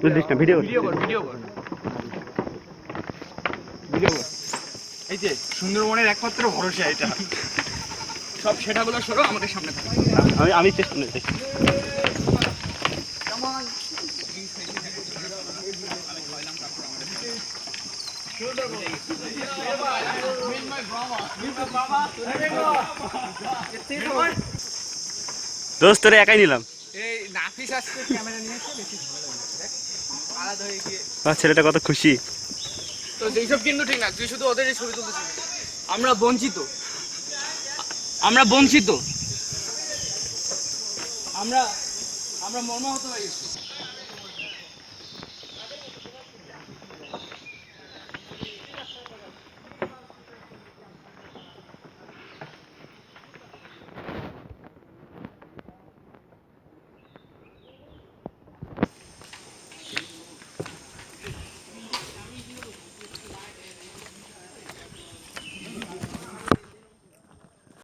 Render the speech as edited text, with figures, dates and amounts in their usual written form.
বুঝলিস না video video কর video কর ভিডিও কর। এই যে সুন্দরবনের একমাত্র ভরসা এটা। সব সেটাগুলো সরো আমাদের সামনে থাকো। আমি চেষ্টা নেই। দোস্ত তোরে একাই নিলাম। এই নাফিস আজকে ক্যামেরা নিয়েছে বেশি ভালো লাগছে আলাদা হয়ে গিয়ে। ছেলেটা কত খুশি। তো এইসব কিন্তু ঠিক না, তুই শুধু ওদের ছবি তুলতেছিস। আমরা বঞ্চিত, আমরা বঞ্চিত, আমরা মর্মাহত হয়ে গেছি।